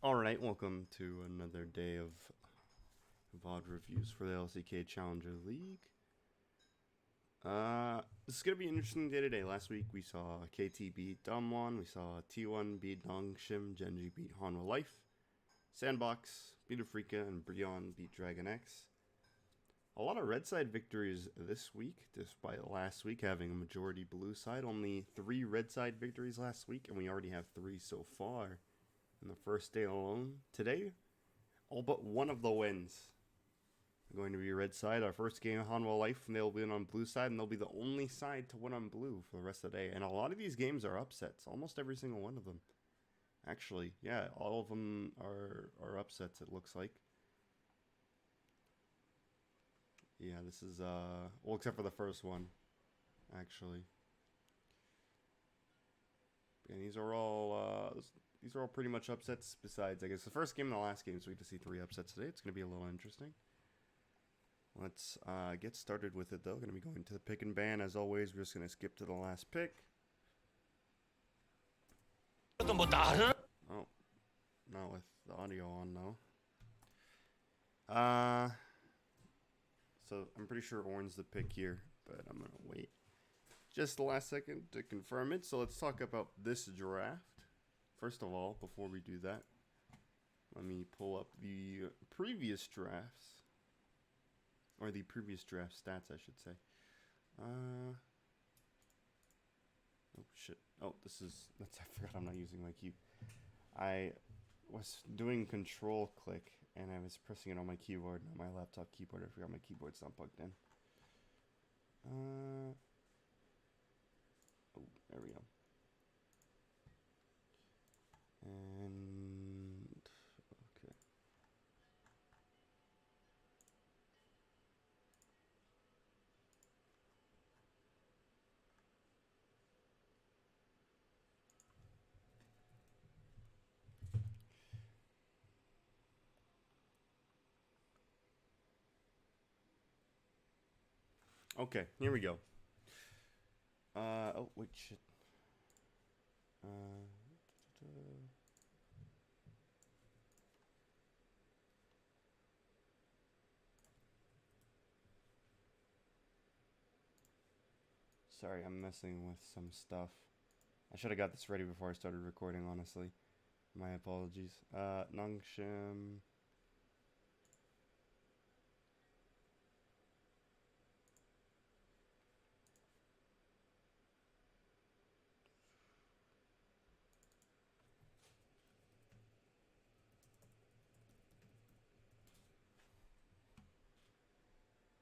Alright, welcome to another day of VOD reviews for the LCK Challenger League. This is going to be an interesting day today. Last week we saw KT beat Damwon, we saw T1 beat Nongshim, Genji beat Hanwha Life, Sandbox beat Afrika, and Brion beat Dragon X. A lot of red side victories this week, despite last week having a majority blue side. Only 3 red side victories last week, and we already have 3 so far in the first day alone. Today, all but one of the wins are going to be red side. Our first game, Hanwha Life, and they'll win on blue side, and they'll be the only side to win on blue for the rest of the day. And a lot of these games are upsets, almost every single one of them. Actually, yeah, all of them are upsets, it looks like. Yeah, this is, well, except for the first one, actually. And these are all pretty much upsets. Besides, I guess the first game and the last game, so we get to see 3 upsets today. It's going to be a little interesting. Let's get started with it, though. Going to be going to the pick and ban. As always, we're just going to skip to the last pick. Oh, not with the audio on, though. So I'm pretty sure Orn's the pick here, but I'm going to wait just the last second to confirm it. So let's talk about this draft. First of all, before we do that, let me pull up the previous drafts. Or the previous draft stats, I should say. Oh, shit. Oh, I forgot I'm not using my key. I was doing control click, and I was pressing it on my keyboard, not my laptop keyboard. I forgot my keyboard's not plugged in. Oh, there we go. And okay. Okay, here we go. Oh, wait, shit. Sorry, I'm messing with some stuff. I should have got this ready before I started recording, honestly. My apologies. Nongshim.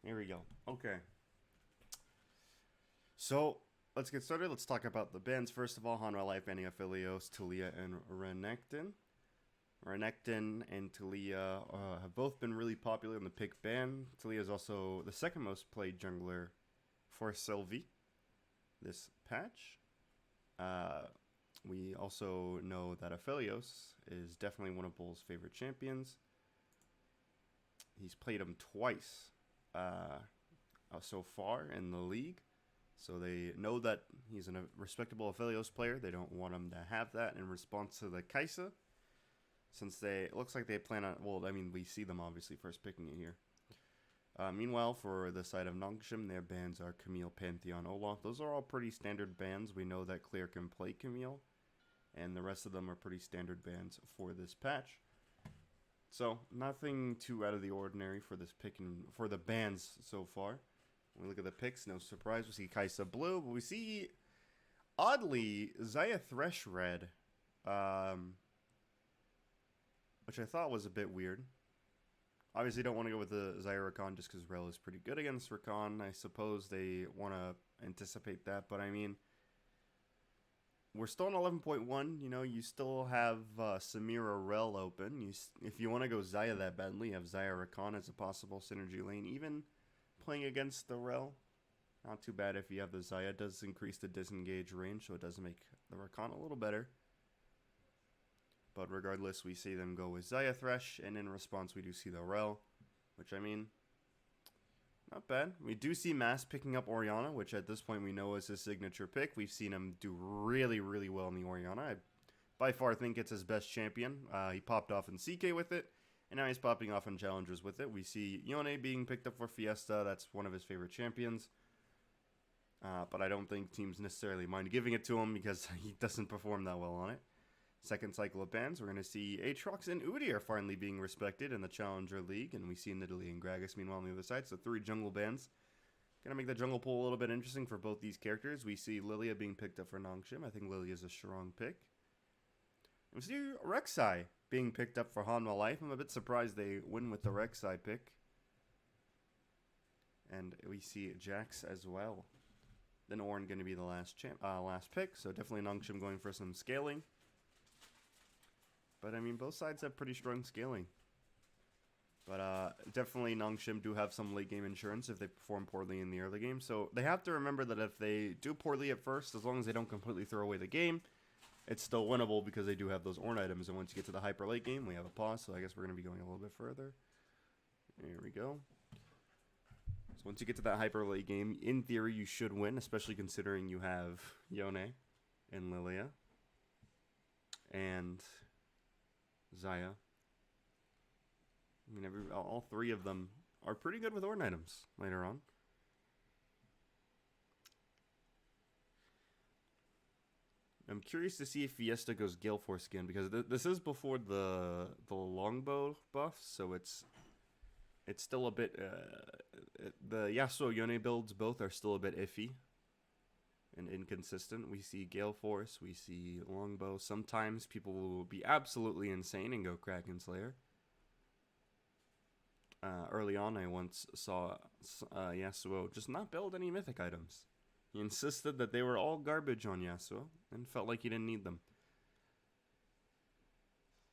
Here we go. Okay. So, let's get started. Let's talk about the bans. First of all, Hanwha Life banning Aphelios, Taliyah, and Renekton. Renekton and Taliyah have both been really popular in the pick ban. Taliyah is also the second most played jungler for Sylvie this patch. We also know that Aphelios is definitely one of Bull's favorite champions. He's played him twice so far in the league. So they know that he's a respectable Aphelios player. They don't want him to have that in response to the Kai'Sa. Since it looks like they plan on, well, I mean, we see them obviously first picking it here. Meanwhile, for the side of Nongshim, their bans are Camille, Pantheon, Olaf. Those are all pretty standard bans. We know that Claire can play Camille, and the rest of them are pretty standard bans for this patch. So, nothing too out of the ordinary for this pick and for the bans so far. When we look at the picks, no surprise, we see Kai'Sa blue, but we see, oddly, Xayah Thresh red, which I thought was a bit weird. Obviously, don't want to go with the Xayah Rakan just because Rel is pretty good against Rakan. I suppose they want to anticipate that, but I mean, we're still on 11.1. You know, you still have Samira Rel open. If you want to go Xayah that badly, you have Xayah Rakan as a possible synergy lane. Even playing against the Rel, not too bad if you have the Xayah. It does increase the disengage range, so it does make the Rakan a little better. But regardless, we see them go with Xayah Thresh, and in response, we do see the Rel, which, I mean, not bad. We do see Mass picking up Orianna, which at this point we know is his signature pick. We've seen him do really, really well in the Orianna. I by far think it's his best champion. He popped off in CK with it, and now he's popping off in Challengers with it. We see Yone being picked up for Fiesta. That's one of his favorite champions. But I don't think teams necessarily mind giving it to him because he doesn't perform that well on it. Second cycle of bans, we're going to see Aatrox and Udi are finally being respected in the Challenger League, and we see Nidalee and Gragas meanwhile on the other side, so 3 jungle bans. Going to make the jungle pool a little bit interesting for both these characters. We see Lilia being picked up for Nongshim. I think Lilia is a strong pick. And we see Rek'Sai being picked up for Hanwha Life. I'm a bit surprised they win with the Rek'Sai pick. And we see Jax as well. Then Ornn going to be the last pick, so definitely Nongshim going for some scaling. But I mean, both sides have pretty strong scaling. But definitely Nongshim do have some late game insurance if they perform poorly in the early game. So they have to remember that if they do poorly at first, as long as they don't completely throw away the game, it's still winnable because they do have those Ornn items. And once you get to the hyper late game, we have a pause. So I guess we're going to be going a little bit further. There we go. So once you get to that hyper late game, in theory you should win, especially considering you have Yone and Lilia and Xayah. I mean, all 3 of them are pretty good with Ornn items later on. I'm curious to see if Fiesta goes Gale Force again, because this is before the longbow buff, so it's still a bit... the Yasuo Yone builds both are still a bit iffy and inconsistent. We see Gale Force, we see longbow. Sometimes people will be absolutely insane and go Kraken Slayer. Early on, I once saw Yasuo just not build any mythic items. He insisted that they were all garbage on Yasuo and felt like he didn't need them.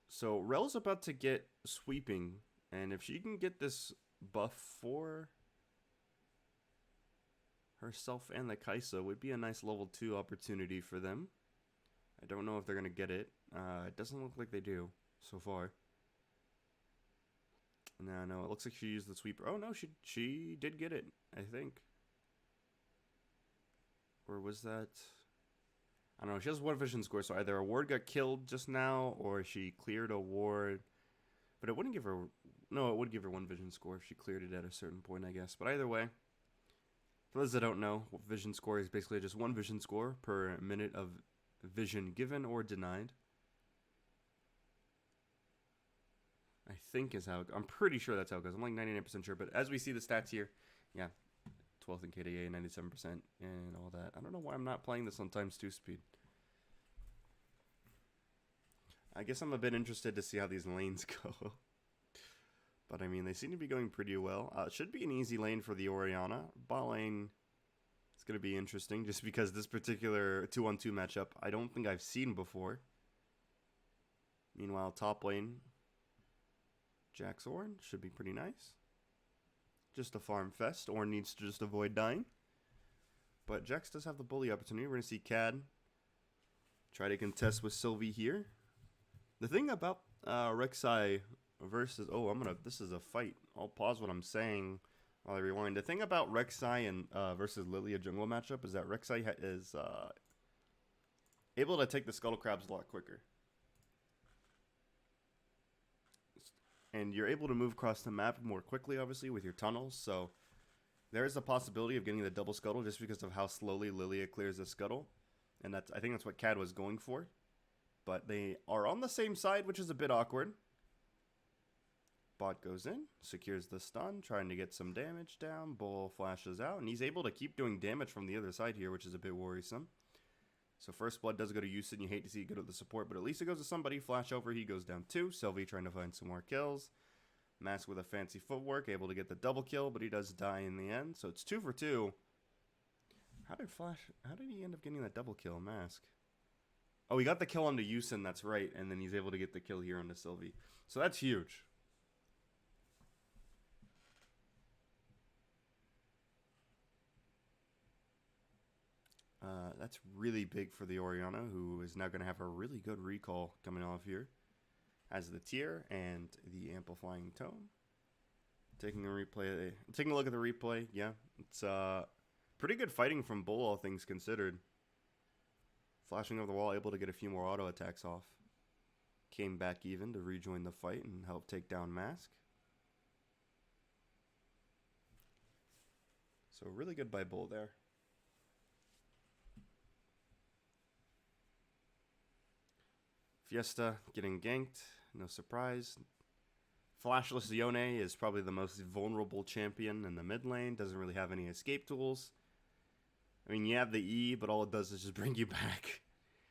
So Rel's about to get sweeping, and if she can get this buff for herself and the Kai'Sa, would be a nice level 2 opportunity for them. I don't know if they're going to get it. It doesn't look like they do so far. No, it looks like she used the sweeper. Oh, no, she did get it, I think. Or was that... I don't know, she has 1 vision score, so either a ward got killed just now, or she cleared a ward. But it wouldn't give her... No, it would give her 1 vision score if she cleared it at a certain point, I guess. But either way, for those that don't know, vision score is basically just 1 vision score per minute of vision given or denied. I think is how I'm pretty sure that's how it goes. I'm like 99% sure, but as we see the stats here, yeah, 12th in KDA, 97%, and all that. I don't know why I'm not playing this on ×2 speed. I guess I'm a bit interested to see how these lanes go. But I mean, they seem to be going pretty well. It should be an easy lane for the Orianna. Bot lane, it's going to be interesting just because this particular 2-on-2 matchup I don't think I've seen before. Meanwhile, top lane, Jax Ornn should be pretty nice. Just a farm fest. Ornn needs to just avoid dying. But Jax does have the bully opportunity. We're going to see Cad try to contest with Sylvie here. The thing about Rek'Sai versus... Oh, this is a fight. I'll pause what I'm saying while I rewind. The thing about Rek'Sai and versus Lilia jungle matchup is that Rek'Sai is able to take the Scuttle Crabs a lot quicker. And you're able to move across the map more quickly, obviously, with your tunnels. So there is a possibility of getting the double scuttle just because of how slowly Lilia clears the scuttle. And I think that's what Cad was going for. But they are on the same side, which is a bit awkward. Bot goes in, secures the stun, trying to get some damage down. Bull flashes out, and he's able to keep doing damage from the other side here, which is a bit worrisome. So first blood does go to Yusin. You hate to see it go to the support, but at least it goes to somebody. Flash over, he goes down 2. Sylvie trying to find some more kills. Mask with a fancy footwork, able to get the double kill, but he does die in the end. So it's 2 for 2. How did he end up getting that double kill, Mask? Oh, he got the kill onto Yusin, that's right, and then he's able to get the kill here onto Sylvie. So that's huge. That's really big for the Orianna, who is now going to have a really good recall coming off here. Has the tier and the amplifying tone. Taking a look at the replay, yeah, it's pretty good fighting from Bull, all things considered. Flashing over the wall, able to get a few more auto attacks off. came back even to rejoin the fight and help take down Mask. So really good by Bull there. Fiesta getting ganked, no surprise. Flashless Yone is probably the most vulnerable champion in the mid lane. Doesn't really have any escape tools. I mean, you have the E, but all it does is just bring you back.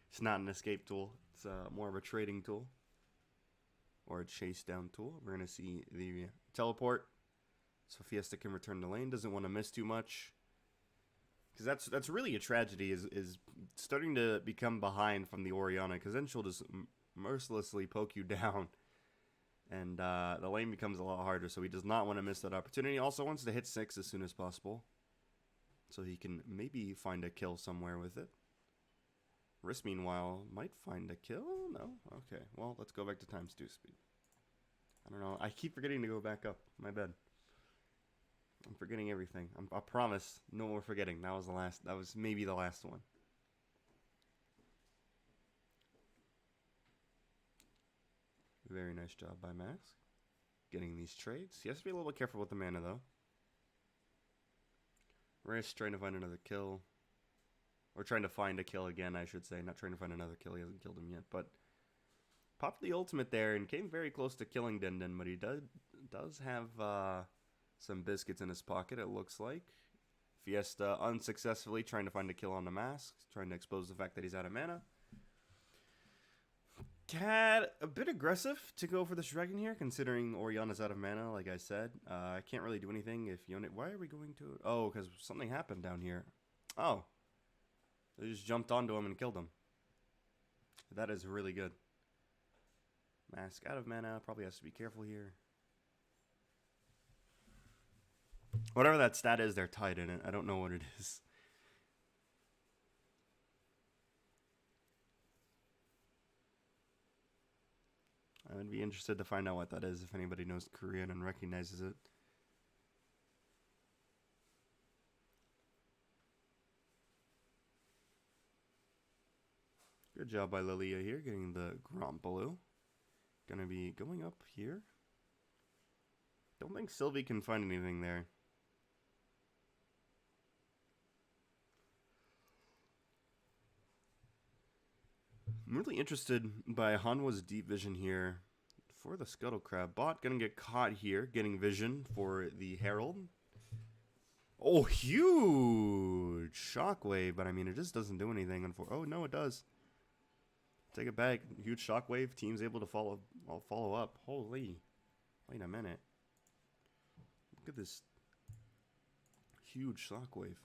It's not an escape tool. It's more of a trading tool. Or a chase down tool. We're going to see the teleport. So Fiesta can return to lane. Doesn't want to miss too much. Because that's really a tragedy, is starting to become behind from the Orianna. Because then she'll just mercilessly poke you down. And the lane becomes a lot harder. So he does not want to miss that opportunity. He also wants to hit 6 as soon as possible. So he can maybe find a kill somewhere with it. Riss, meanwhile, might find a kill? No? Okay. Well, let's go back to times 2 speed. I don't know. I keep forgetting to go back up. My bad. I'm forgetting everything. I promise. No more forgetting. That was the last. That was maybe the last one. Very nice job by Max. Getting these trades. He has to be a little bit careful with the mana, though. Riss trying to find another kill. Or trying to find a kill again, I should say. Not trying to find another kill. He hasn't killed him yet. But popped the ultimate there and came very close to killing Dindin. But he does have some biscuits in his pocket, it looks like. Fiesta unsuccessfully trying to find a kill on the Mask. Trying to expose the fact that he's out of mana. Cad, a bit aggressive to go for this dragon here, considering Orianna's out of mana, like I said. I can't really do anything if Yone... Why are we going to... Oh, because something happened down here. Oh. They just jumped onto him and killed him. That is really good. Mask out of mana. Probably has to be careful here. Whatever that stat is, they're tied in it. I don't know what it is. I would be interested to find out what that is if anybody knows Korean and recognizes it. Good job by Lilia here, getting the Gromp below. Gonna be going up here. Don't think Sylvie can find anything there. I'm really interested by Hanwha's deep vision here for the Scuttle Crab. Bot gonna get caught here, getting vision for the Herald. Oh, huge shockwave, but I mean, it just doesn't do anything. Oh, no, it does. Take it back. Huge shockwave. Team's able to follow up. Holy. Wait a minute. Look at this huge shockwave.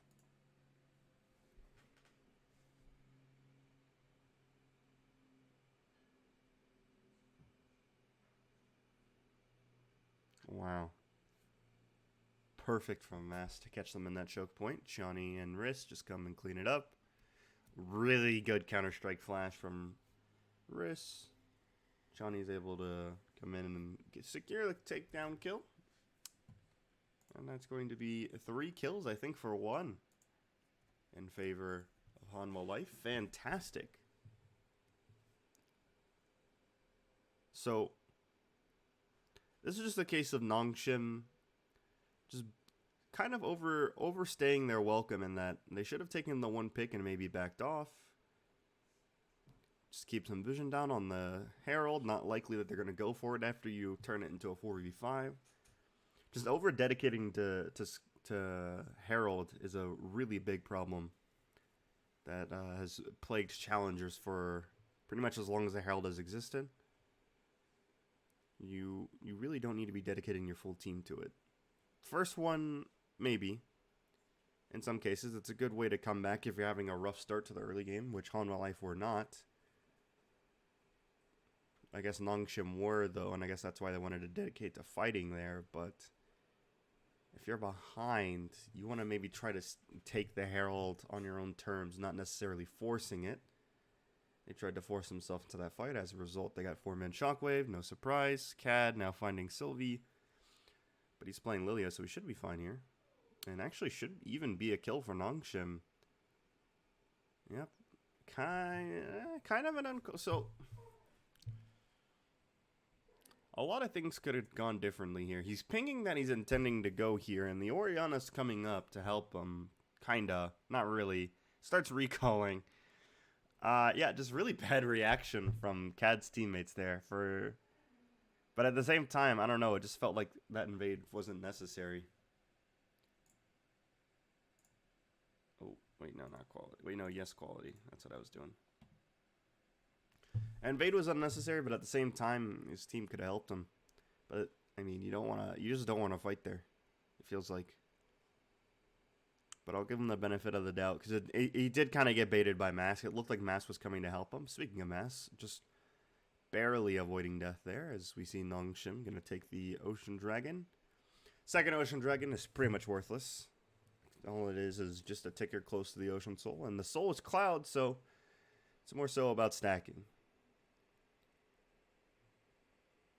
Wow. Perfect from Mass to catch them in that choke point. Johnny and Riss just come and clean it up. Really good Counter-Strike flash from Riss. Johnny's able to come in and secure the takedown kill. And that's going to be 3 kills, I think, for 1 in favor of Hanwha Life. Fantastic. So this is just a case of Nongshim just kind of overstaying their welcome in that they should have taken the 1 pick and maybe backed off. Just keep some vision down on the Herald. Not likely that they're going to go for it after you turn it into a 4v5. Just over-dedicating to Herald is a really big problem that has plagued challengers for pretty much as long as the Herald has existed. You really don't need to be dedicating your full team to it. First one, maybe. In some cases, it's a good way to come back if you're having a rough start to the early game, which Hanwha Life were not. I guess Nongshim were, though, and I guess that's why they wanted to dedicate to fighting there, but if you're behind, you want to maybe try to take the Herald on your own terms, not necessarily forcing it. They tried to force themselves into that fight. As a result, they got 4-man Shockwave. No surprise. Cad now finding Sylvie. But he's playing Lilia, so he should be fine here. And actually should even be a kill for Nongshim. Yep. Kind of an so, I don't know. Kind of an uncool. So, this is just a case of Nongshim just kind of overstaying their welcome in that they should have taken the 1 pick and maybe backed off. Just keep some vision down on the Herald. Not likely that they're going to go for it after you turn it into a 4v5. Just over-dedicating to Herald is a really big problem that has plagued challengers for pretty much as long as the Herald has existed. You really don't need to be dedicating your full team to it. First one, maybe. In some cases, it's a good way to come back if you're having a rough start to the early game, which Hanwha Life were not. A lot of things could have gone differently here. He's pinging that he's intending to go here, and the Oriana's coming up to help him. Kinda. Not really. Starts recalling. Yeah, just really bad reaction from CAD's teammates there. But at the same time, I don't know. It just felt like that invade wasn't necessary. Oh, wait, no, not quality. Wait, no, yes, quality. That's what I was doing. Invade was unnecessary, but at the same time, his team could have helped him. But I mean, you just don't want to fight there. It feels like. But I'll give him the benefit of the doubt because he did kind of get baited by Mask. It looked like Mask was coming to help him. Speaking of Mask, just barely avoiding death there, as we see Nongshim gonna take the Ocean Dragon. Second Ocean Dragon is pretty much worthless. All it is just a ticker close to the Ocean Soul, and the Soul is Cloud, so it's more so about stacking.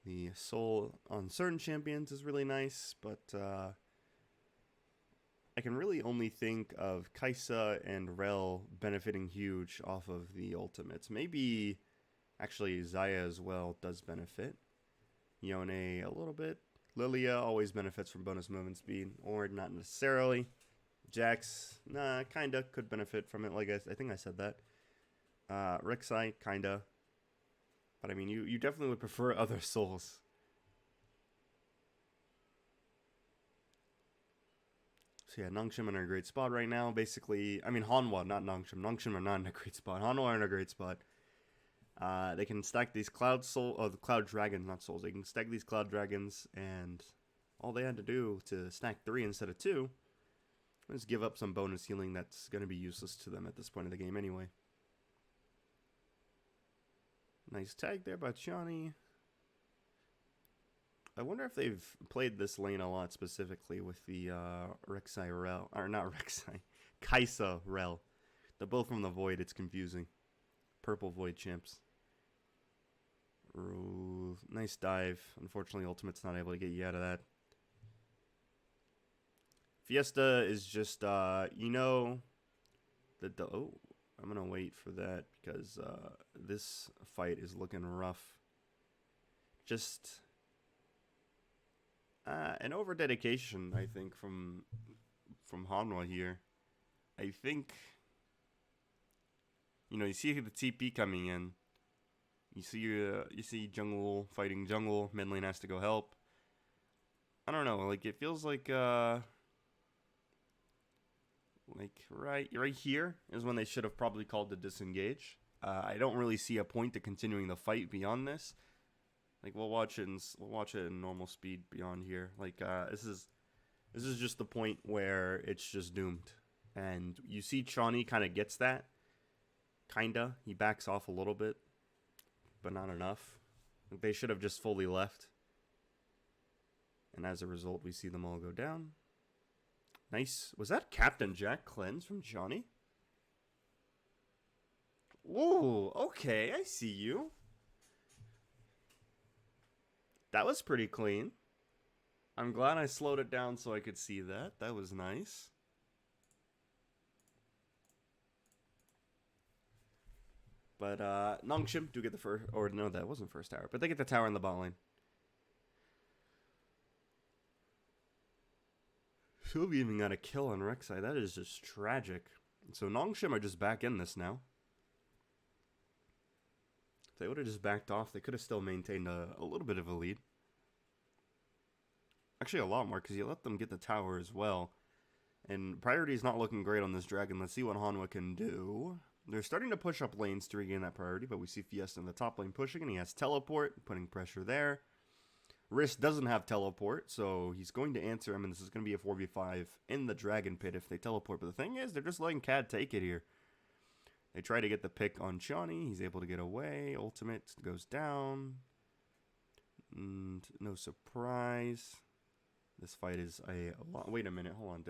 The Soul on certain champions is really nice, but I can really only think of Kai'Sa and Rel benefiting huge off of the ultimates. Maybe, actually, Xayah as well does benefit. Yone a little bit. Lilia always benefits from bonus movement speed, or not necessarily. Jax, nah, kinda could benefit from it. Like I think I said that. Rek'Sai, kinda. But I mean, you definitely would prefer other souls. So yeah, Nongshim are in a great spot right now. Basically, I mean Hanwha, not Nongshim. Nongshim are not in a great spot. Hanwha are in a great spot. They can stack these Cloud the Cloud Dragons, not souls. They can stack these Cloud Dragons, and all they had to do to stack 3 instead of 2 was give up some bonus healing that's going to be useless to them at this point of the game anyway. Nice tag there by Chani. I wonder if they've played this lane a lot specifically with the Rek'Sai Rel, or not Rek'Sai, Kai'Sa Rel. They're both from the Void, it's confusing. Purple Void champs. Ooh, nice dive. Unfortunately, Ultimate's not able to get you out of that. Fiesta is just, you know, oh, I'm going to wait for that because this fight is looking rough. Just an over-dedication, I think, from Hanwha here. I think, you know, you see the TP coming in. You see jungle fighting jungle. Mid lane has to go help. I don't know. Like it feels like right here is when they should have probably called the disengage. I don't really see a point to continuing the fight beyond this. Like we'll watch it in normal speed beyond here. Like this is just the point where it's just doomed. And you see Chani kind of gets that. Kinda. He backs off a little bit, but not enough. They should have just fully left. And as a result, we see them all go down. Nice. Was that Captain Jack cleanse from Johnny? Ooh, okay, I see you. That was pretty clean. I'm glad I slowed it down so I could see that. That was nice. But Nongshim do get the first, or no, that wasn't first tower, but they get the tower in the bot lane. Sylvie even got a kill on Rek'Sai. That is just tragic. So Nongshim are just back in this now. If they would have just backed off, they could have still maintained a little bit of a lead. Actually, a lot more, because you let them get the tower as well. And priority is not looking great on this dragon. Let's see what Hanwha can do. They're starting to push up lanes to regain that priority, but we see Fiesta in the top lane pushing, and he has teleport, putting pressure there. Riss doesn't have teleport, so he's going to answer him, and this is going to be a 4v5 in the Dragon Pit if they teleport. But the thing is, they're just letting CAD take it here. They try to get the pick on Chani. He's able to get away. Ultimate goes down. And no surprise. This fight is a lot. Wait a minute, hold on.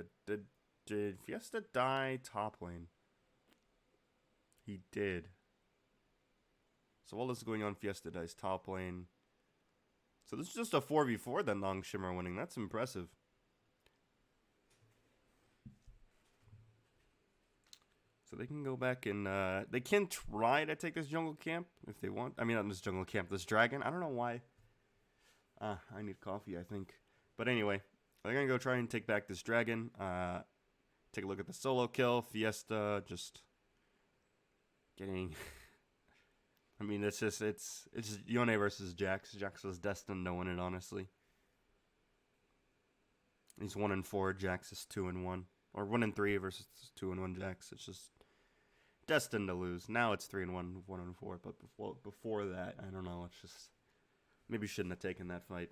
Did Fiesta die top lane? He did. So while this is going on, Fiesta dies top lane. So this is just a 4v4 that Nongshim are winning. That's impressive. So they can go back and they can try to take this jungle camp if they want. I mean, not this jungle camp, this dragon. I don't know why. I need coffee, I think. But anyway, they're going to go try and take back this dragon. Take a look at the solo kill. Fiesta just getting... I mean, it's Yone versus Jax. Jax was destined to win it, honestly. He's 1-4. Jax is 2-1. Or 1-3 versus 2-1 Jax. It's just destined to lose. Now it's 3-1, 1-4. But before that, I don't know. It's just... Maybe shouldn't have taken that fight.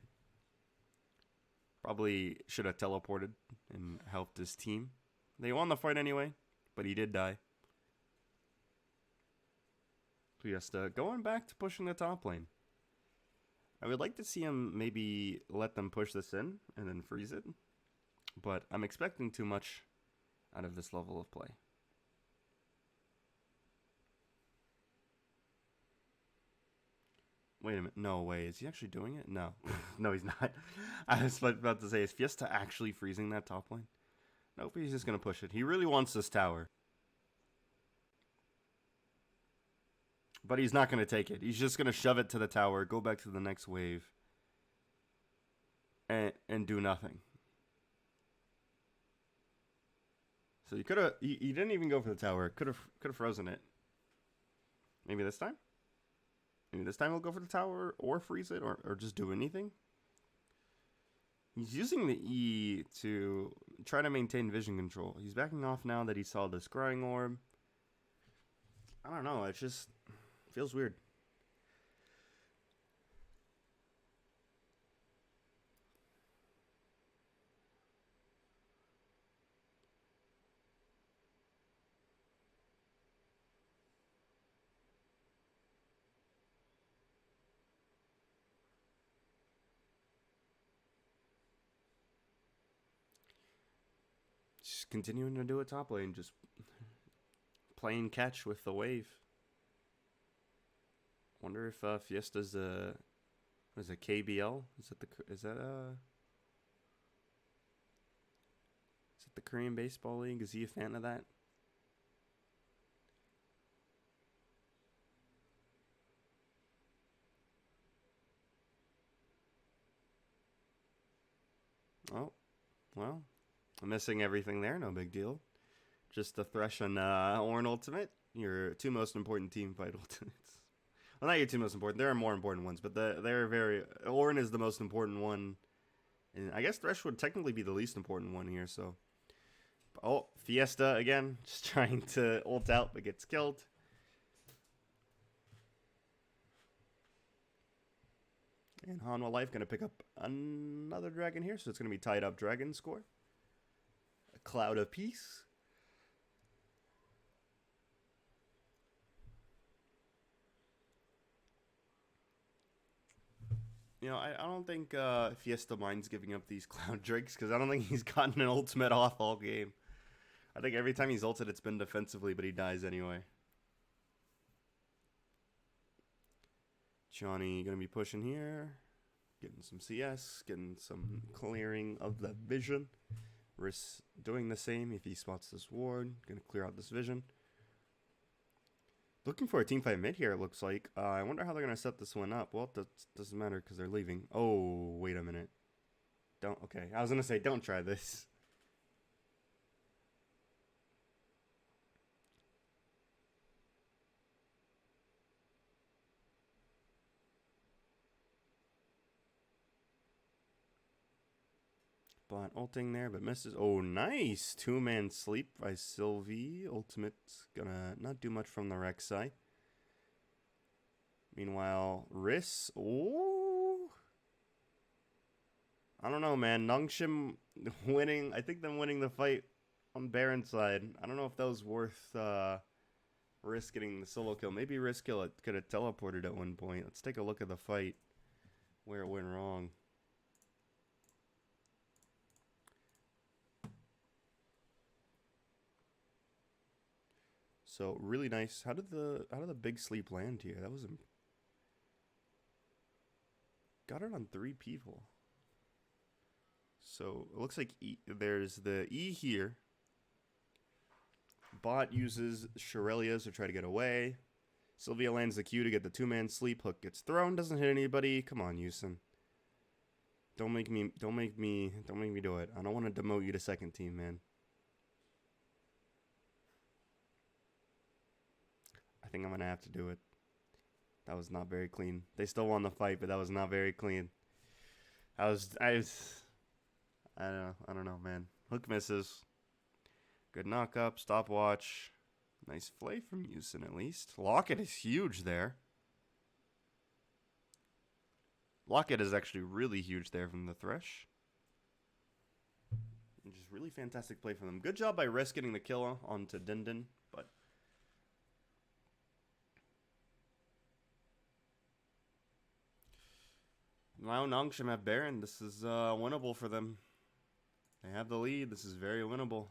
Probably should have teleported and helped his team. They won the fight anyway, but he did die. Fiesta going back to pushing the top lane. I would like to see him maybe let them push this in and then freeze it. But I'm expecting too much out of this level of play. Wait a minute. No way. Is he actually doing it? No. No, he's not. I was about to say, is Fiesta actually freezing that top lane? Nope, he's just going to push it. He really wants this tower. But he's not going to take it. He's just going to shove it to the tower, go back to the next wave, and do nothing. So you could have... He didn't even go for the tower. Could have frozen it. Maybe this time? Maybe this time he'll go for the tower or freeze it or just do anything. He's using the E to try to maintain vision control. He's backing off now that he saw the scrying orb. I don't know. It just feels weird. Just continuing to do a top lane, just playing catch with the wave. Wonder if Fiesta's a KBL? Is that the Korean Baseball League? Is he a fan of that? Oh, well. I'm missing everything there, no big deal. Just the Thresh and Ornn Ultimate, your two most important team fight ultimates. Well, not your two most important, there are more important ones, but they're very... Ornn is the most important one, and I guess Thresh would technically be the least important one here, so... Oh, Fiesta again, just trying to ult out, but gets killed. And Hanwha Life going to pick up another dragon here, so it's going to be tied up dragon score. Cloud of Peace. You know, I don't think Fiesta minds giving up these Cloud Drakes because I don't think he's gotten an ultimate off all game. I think every time he's ulted, it's been defensively, but he dies anyway. Johnny going to be pushing here. Getting some CS, getting some clearing of the vision. Riss doing the same if he spots this ward. Gonna clear out this vision. Looking for a team fight mid here, it looks like. I wonder how they're gonna set this one up. Well, that doesn't matter because they're leaving. Oh, wait a minute. Okay, I was gonna say, don't try this. Bot ulting there, but misses. Oh, nice! Two-man sleep by Sylvie. Ultimate's gonna not do much from the Rek'Sai. Meanwhile, Riss. Oh! I don't know, man. Nongshim winning. I think them winning the fight on Baron side. I don't know if that was worth Riss getting the solo kill. Maybe Riss could have teleported at one point. Let's take a look at the fight. Where it went wrong. So really nice. How did the big sleep land here? That was got it on 3 people. So it looks like there's the E here. Bot uses Shurelias to try to get away. Sylvia lands the Q to get the 2-man sleep. Hook gets thrown. Doesn't hit anybody. Come on, Yusin. Don't make me do it. I don't want to demote you to second team, man. I think I'm going to have to do it. That was not very clean. They still won the fight, but that was not very clean. I don't know, man. Hook misses. Good knock-up, stopwatch. Nice play from Houston, at least. Lockett is huge there. Lockett is actually really huge there from the Thresh. Just really fantastic play from them. Good job by Risk getting the kill onto Dindin, but now Nongshim have Baron. This is winnable for them. They have the lead. This is very winnable.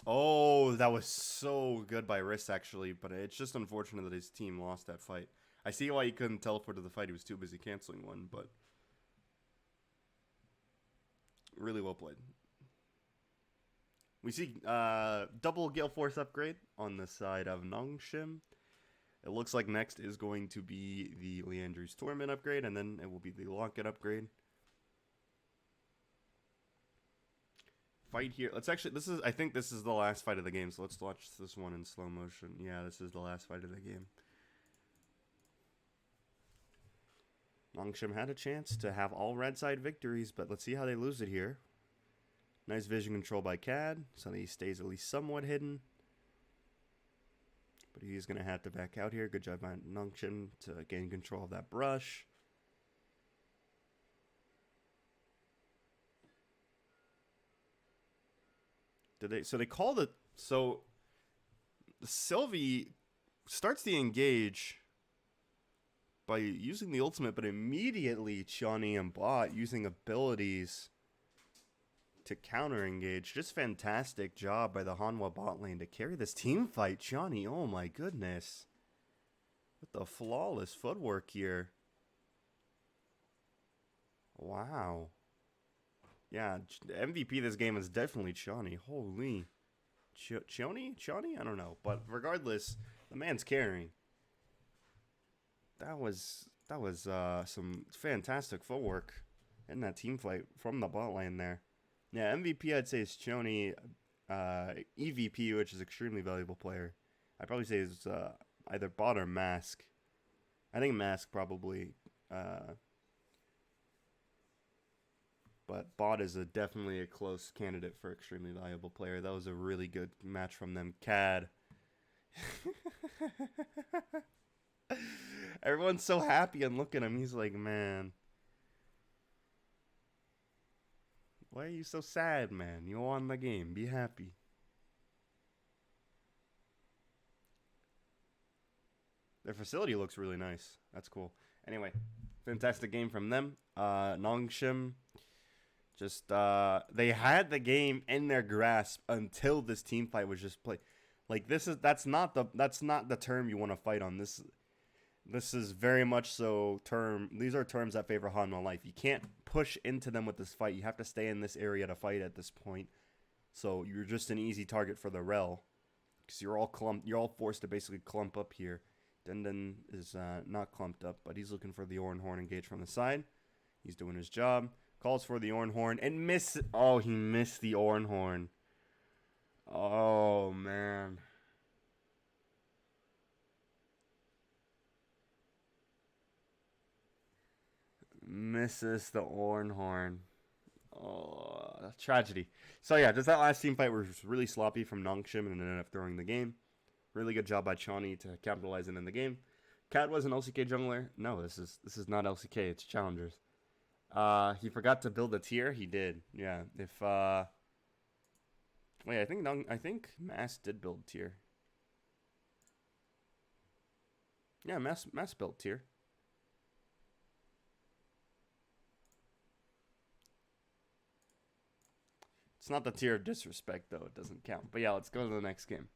Oh, that was so good by Risk, actually, but it's just unfortunate that his team lost that fight. I see why he couldn't teleport to the fight. He was too busy canceling one, but really well played. We see double Gale Force upgrade on the side of Nongshim. It looks like next is going to be the Leandry's Torment upgrade, and then it will be the Locket upgrade. Fight here. Let's actually, I think this is the last fight of the game, so let's watch this one in slow motion. Yeah, this is the last fight of the game. Nongshim had a chance to have all red side victories, but let's see how they lose it here. Nice vision control by Cad, so that he stays at least somewhat hidden. But he's going to have to back out here. Good job by Nongshim to gain control of that brush. So they called it. So Sylvie starts the engage by using the ultimate, but immediately Chani and Bot using abilities to counter engage. Just fantastic job by the Hanwha bot lane to carry this team fight. Chani, oh my goodness. With the flawless footwork here. Wow. Yeah, MVP this game is definitely Chani. Holy. Chani? I don't know. But regardless, the man's carrying. That was some fantastic footwork in that team fight from the bot lane there. Yeah, MVP I'd say is Choni. EVP, which is extremely valuable player, I'd probably say is either Bot or Mask. I think Mask probably. But Bot is definitely a close candidate for extremely valuable player. That was a really good match from them. Cad. Everyone's so happy and look at him. He's like, man. Why are you so sad, man? You won the game. Be happy. Their facility looks really nice. That's cool. Anyway, fantastic game from them. Nongshim, just they had the game in their grasp until this team fight was just played. Like that's not the term you want to fight on. This is very much so these are terms that favor Hanwha Life. You can't push into them with this fight. You have to stay in this area to fight at this point. So you're just an easy target for the rel. Because you're all forced to basically clump up here. Denden is not clumped up, but he's looking for the Oran Horn engage from the side. He's doing his job. Calls for the Oran Horn and he missed the Oran Horn. Oh man. Misses the Oran Horn. Oh, tragedy. So yeah, just that last team fight was really sloppy from Nongshim and ended up throwing the game. Really good job by Chani to capitalize in the game. Cad was an LCK jungler. No, this is not LCK. It's Challengers. He forgot to build a tier. He did. Yeah. Wait, I think Mass did build tier. Yeah, Mass built tier. It's not the tier of disrespect, though. It doesn't count. But yeah, let's go to the next game.